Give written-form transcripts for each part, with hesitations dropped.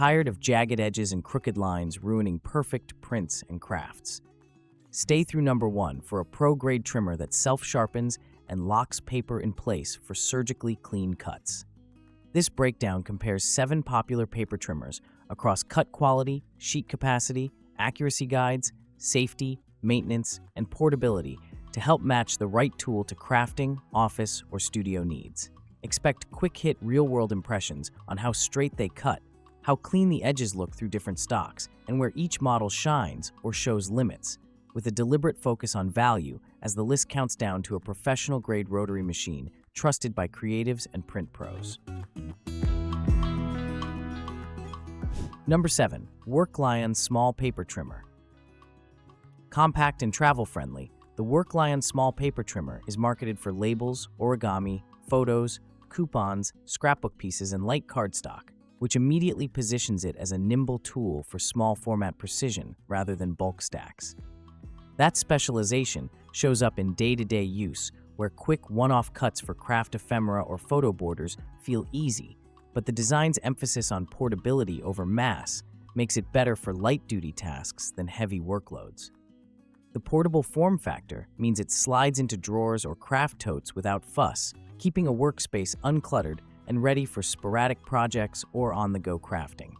tired of jagged edges and crooked lines ruining perfect prints and crafts? Stay through number 1 for a pro-grade trimmer that self-sharpens and locks paper in place for surgically clean cuts. This breakdown compares 7 popular paper trimmers across cut quality, sheet capacity, accuracy guides, safety, maintenance, and portability to help match the right tool to crafting, office, or studio needs. Expect quick-hit real-world impressions on how straight they cut, how clean the edges look through different stocks, and where each model shines or shows limits, with a deliberate focus on value as the list counts down to a professional-grade rotary machine trusted by creatives and print pros. Number 7. WORKLION Small Paper Trimmer. Compact and travel-friendly, the WORKLION Small Paper Trimmer is marketed for labels, origami, photos, coupons, scrapbook pieces, and light cardstock, which immediately positions it as a nimble tool for small format precision rather than bulk stacks. That specialization shows up in day-to-day use, where quick one-off cuts for craft ephemera or photo borders feel easy, but the design's emphasis on portability over mass makes it better for light-duty tasks than heavy workloads. The portable form factor means it slides into drawers or craft totes without fuss, keeping a workspace uncluttered and ready for sporadic projects or on-the-go crafting.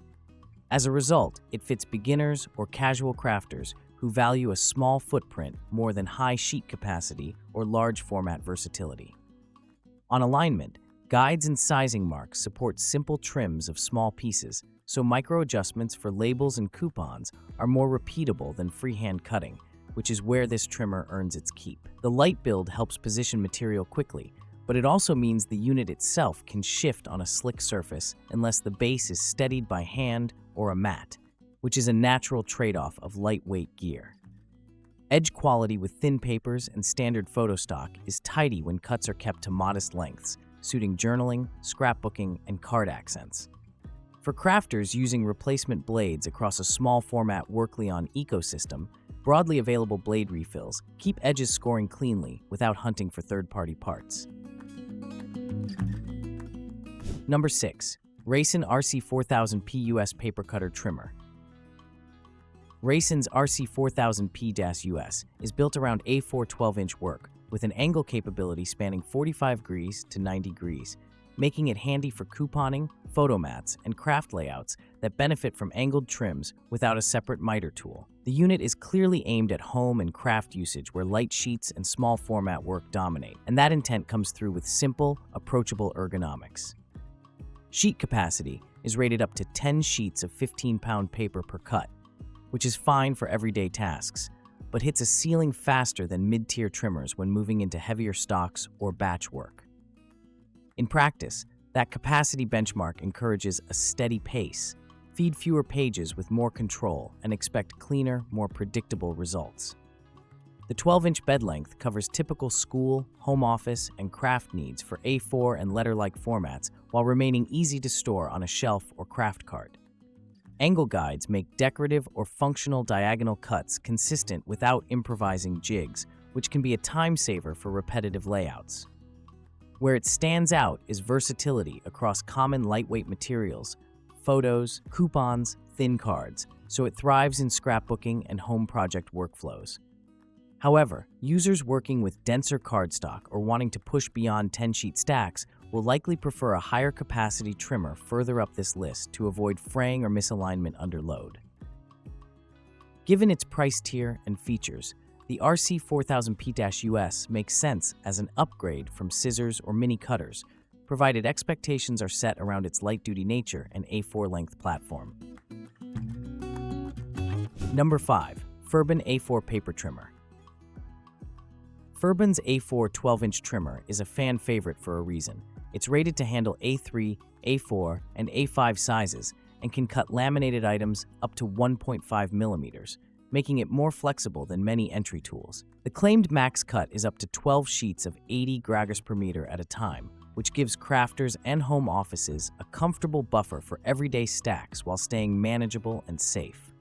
As a result, it fits beginners or casual crafters who value a small footprint more than high sheet capacity or large format versatility. On alignment, guides and sizing marks support simple trims of small pieces, so micro adjustments for labels and coupons are more repeatable than freehand cutting, which is where this trimmer earns its keep. The light build helps position material quickly, but it also means the unit itself can shift on a slick surface unless the base is steadied by hand or a mat, which is a natural trade-off of lightweight gear. Edge quality with thin papers and standard photo stock is tidy when cuts are kept to modest lengths, suiting journaling, scrapbooking, and card accents. For crafters using replacement blades across a small format WORKLION ecosystem, broadly available blade refills keep edges scoring cleanly without hunting for third-party parts. Number 6. Rayson RC4000P US Paper Cutter Trimmer. Rayson's RC4000P-US is built around A4 12-inch work with an angle capability spanning 45 degrees to 90 degrees, making it handy for couponing, photo mats, and craft layouts that benefit from angled trims without a separate miter tool. The unit is clearly aimed at home and craft usage where light sheets and small format work dominate, and that intent comes through with simple, approachable ergonomics. Sheet capacity is rated up to 10 sheets of 15-pound paper per cut, which is fine for everyday tasks, but hits a ceiling faster than mid-tier trimmers when moving into heavier stocks or batch work. In practice, that capacity benchmark encourages a steady pace, feed fewer pages with more control, and expect cleaner, more predictable results. The 12-inch bed length covers typical school, home office, and craft needs for A4 and letter-like formats while remaining easy to store on a shelf or craft cart. Angle guides make decorative or functional diagonal cuts consistent without improvising jigs, which can be a time saver for repetitive layouts. Where it stands out is versatility across common lightweight materials, photos, coupons, thin cards, so it thrives in scrapbooking and home project workflows. However, users working with denser cardstock or wanting to push beyond 10-sheet stacks will likely prefer a higher capacity trimmer further up this list to avoid fraying or misalignment under load. Given its price tier and features, the RC4000P-US makes sense as an upgrade from scissors or mini cutters, provided expectations are set around its light-duty nature and A4 length platform. Number 5. Firbon A4 Paper Trimmer. Firbon's A4 12-inch trimmer is a fan favorite for a reason. It's rated to handle A3, A4, and A5 sizes and can cut laminated items up to 1.5 millimeters, making it more flexible than many entry tools. The claimed max cut is up to 12 sheets of 80 gauges per meter at a time, which gives crafters and home offices a comfortable buffer for everyday stacks while staying manageable and safe.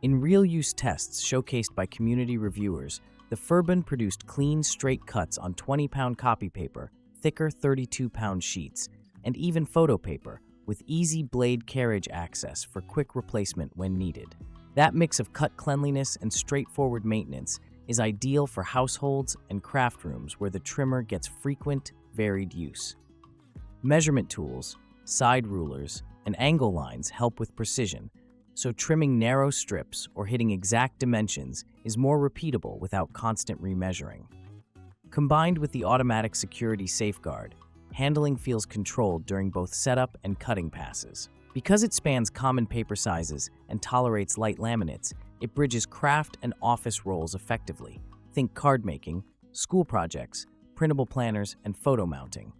In real-use tests showcased by community reviewers, the Firbon produced clean, straight cuts on 20-pound copy paper, thicker 32-pound sheets, and even photo paper, with easy blade carriage access for quick replacement when needed. That mix of cut cleanliness and straightforward maintenance is ideal for households and craft rooms where the trimmer gets frequent, varied use. Measurement tools, side rulers, and angle lines help with precision, so trimming narrow strips or hitting exact dimensions is more repeatable without constant remeasuring. Combined with the automatic security safeguard, handling feels controlled during both setup and cutting passes. Because it spans common paper sizes and tolerates light laminates, it bridges craft and office roles effectively. Think card making, school projects, printable planners, and photo mounting.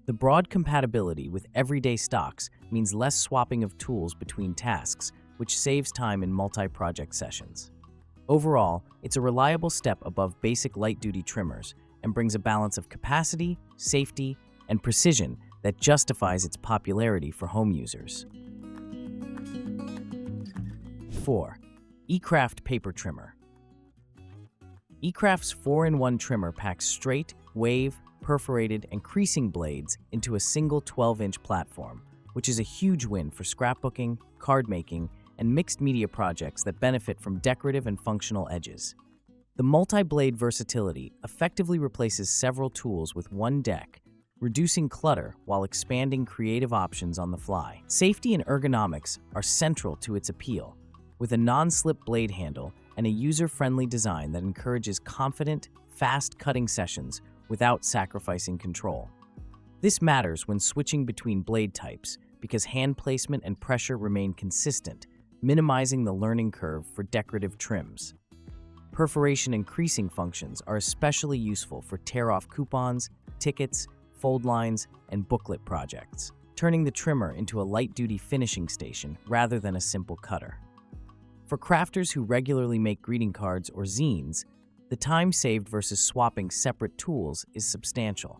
The broad compatibility with everyday stocks means less swapping of tools between tasks, which saves time in multi-project sessions. Overall, it's a reliable step above basic light-duty trimmers and brings a balance of capacity, safety, and precision that justifies its popularity for home users. 4. ecraft paper trimmer. ecraft's 4-in-1 trimmer packs straight, wave, perforated, and creasing blades into a single 12-inch platform, which is a huge win for scrapbooking, card making, and mixed media projects that benefit from decorative and functional edges. The multi-blade versatility effectively replaces several tools with one deck, reducing clutter while expanding creative options on the fly. Safety and ergonomics are central to its appeal, with a non-slip blade handle and a user-friendly design that encourages confident, fast-cutting sessions without sacrificing control. This matters when switching between blade types because hand placement and pressure remain consistent, minimizing the learning curve for decorative trims. Perforation and creasing functions are especially useful for tear-off coupons, tickets, fold lines, and booklet projects, turning the trimmer into a light-duty finishing station rather than a simple cutter. For crafters who regularly make greeting cards or zines, the time saved versus swapping separate tools is substantial.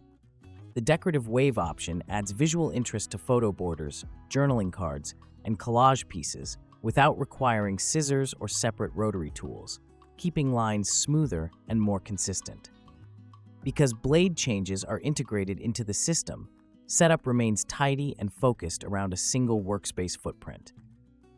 The decorative wave option adds visual interest to photo borders, journaling cards, and collage pieces without requiring scissors or separate rotary tools, keeping lines smoother and more consistent. Because blade changes are integrated into the system, setup remains tidy and focused around a single workspace footprint.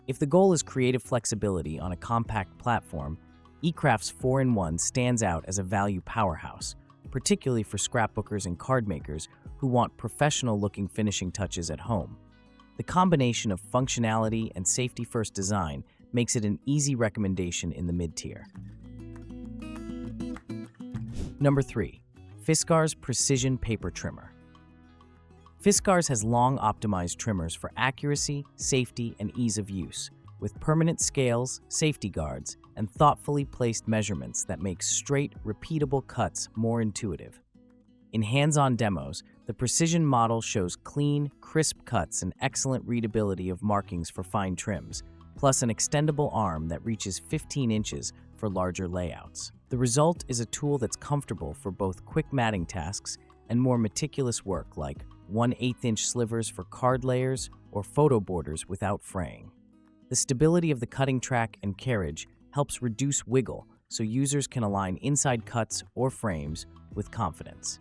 If the goal is creative flexibility on a compact platform, ecraft's 4-in-1 stands out as a value powerhouse, particularly for scrapbookers and card makers who want professional-looking finishing touches at home. The combination of functionality and safety-first design makes it an easy recommendation in the mid-tier. Number 3. Fiskars Precision Paper Trimmer. Fiskars has long optimized trimmers for accuracy, safety, and ease of use, with permanent scales, safety guards, and thoughtfully placed measurements that make straight, repeatable cuts more intuitive. In hands-on demos, the precision model shows clean, crisp cuts and excellent readability of markings for fine trims, plus an extendable arm that reaches 15 inches for larger layouts. The result is a tool that's comfortable for both quick matting tasks and more meticulous work like 1/8-inch slivers for card layers or photo borders without fraying. The stability of the cutting track and carriage helps reduce wiggle so users can align inside cuts or frames with confidence.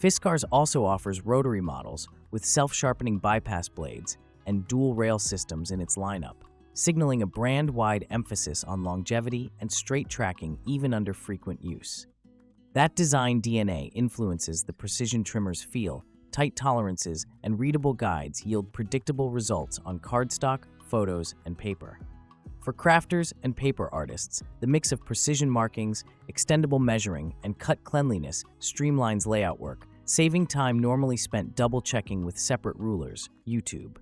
Fiskars also offers rotary models with self-sharpening bypass blades and dual rail systems in its lineup, signaling a brand-wide emphasis on longevity and straight tracking even under frequent use. That design DNA influences the precision trimmer's feel. Tight tolerances and readable guides yield predictable results on cardstock, photos, and paper. For crafters and paper artists, the mix of precision markings, extendable measuring, and cut cleanliness streamlines layout work, saving time normally spent double-checking with separate rulers, YouTube.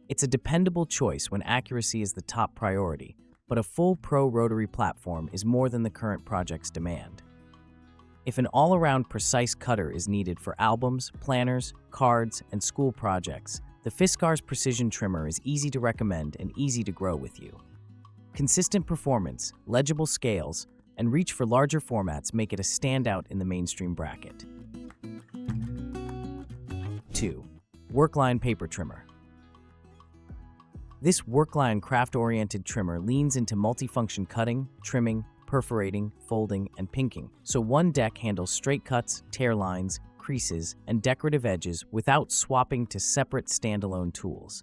It's a dependable choice when accuracy is the top priority, but a full Pro Rotary platform is more than the current project's demand. If an all-around precise cutter is needed for albums, planners, cards, and school projects, the Fiskars Precision Trimmer is easy to recommend and easy to grow with you. Consistent performance, legible scales, and reach for larger formats make it a standout in the mainstream bracket. 2. WORKLION Paper Trimmer. This WORKLION craft-oriented trimmer leans into multifunction cutting, trimming, perforating, folding, and pinking, so one deck handles straight cuts, tear lines, creases and decorative edges without swapping to separate standalone tools.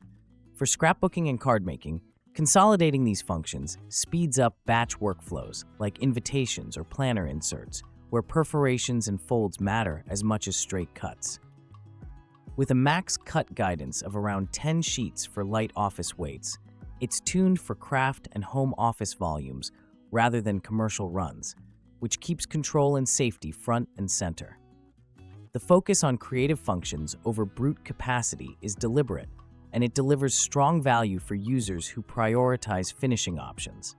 For scrapbooking and card making, consolidating these functions speeds up batch workflows like invitations or planner inserts, where perforations and folds matter as much as straight cuts. With a max cut guidance of around 10 sheets for light office weights, it's tuned for craft and home office volumes rather than commercial runs, which keeps control and safety front and center. The focus on creative functions over brute capacity is deliberate, and it delivers strong value for users who prioritize finishing options.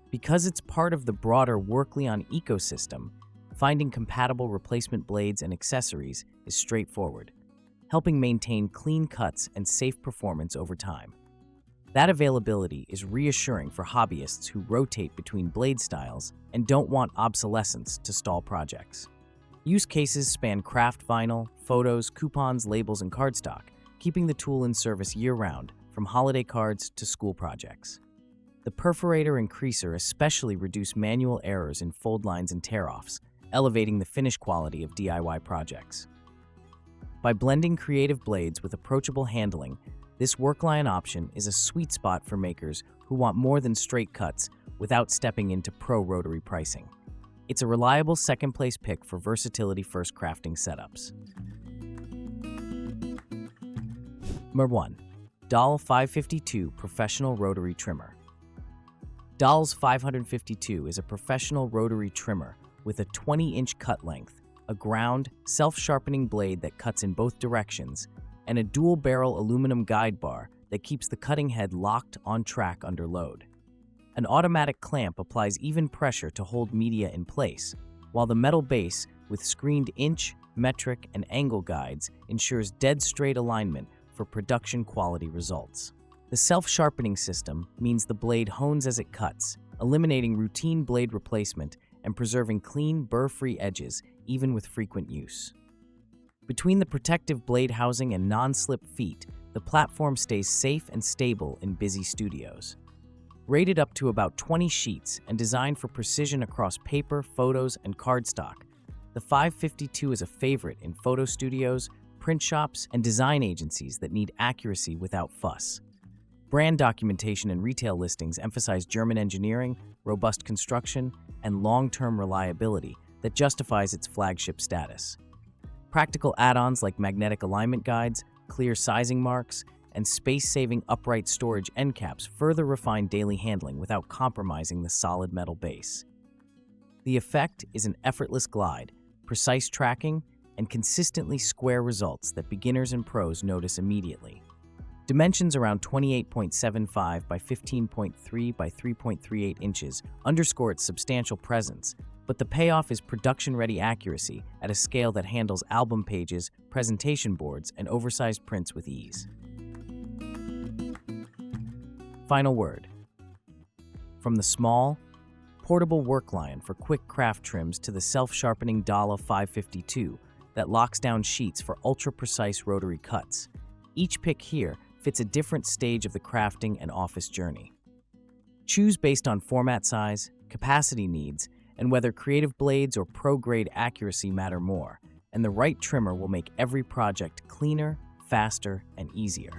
Because it's part of the broader WORKLION ecosystem, finding compatible replacement blades and accessories is straightforward, helping maintain clean cuts and safe performance over time. That availability is reassuring for hobbyists who rotate between blade styles and don't want obsolescence to stall projects. Use cases span craft vinyl, photos, coupons, labels, and cardstock, keeping the tool in service year-round, from holiday cards to school projects. The perforator and creaser especially reduce manual errors in fold lines and tear-offs, elevating the finish quality of DIY projects. By blending creative blades with approachable handling, this WORKLION option is a sweet spot for makers who want more than straight cuts without stepping into pro Rotary pricing. It's a reliable second-place pick for versatility-first crafting setups. Number 1. Dahle 552 Professional Rotary Trimmer. Dahle's 552 is a professional rotary trimmer with a 20-inch cut length, a ground, self-sharpening blade that cuts in both directions, and a dual-barrel aluminum guide bar that keeps the cutting head locked on track under load. An automatic clamp applies even pressure to hold media in place, while the metal base with screened inch, metric, and angle guides ensures dead straight alignment for production quality results. The self-sharpening system means the blade hones as it cuts, eliminating routine blade replacement and preserving clean, burr-free edges even with frequent use. Between the protective blade housing and non-slip feet, the platform stays safe and stable in busy studios. Rated up to about 20 sheets and designed for precision across paper, photos, and cardstock, the 552 is a favorite in photo studios, print shops, and design agencies that need accuracy without fuss. Brand documentation and retail listings emphasize German engineering, robust construction, and long-term reliability that justifies its flagship status. Practical add-ons like magnetic alignment guides, clear sizing marks, and space-saving upright storage end caps further refine daily handling without compromising the solid metal base. The effect is an effortless glide, precise tracking, and consistently square results that beginners and pros notice immediately. Dimensions around 28.75 by 15.3 by 3.38 inches underscore its substantial presence, but the payoff is production-ready accuracy at a scale that handles album pages, presentation boards, and oversized prints with ease. Final word. From the small, portable WORKLION for quick craft trims to the self-sharpening Dahle 552 that locks down sheets for ultra-precise rotary cuts, each pick here fits a different stage of the crafting and office journey. Choose based on format size, capacity needs, and whether creative blades or pro-grade accuracy matter more, and the right trimmer will make every project cleaner, faster, and easier.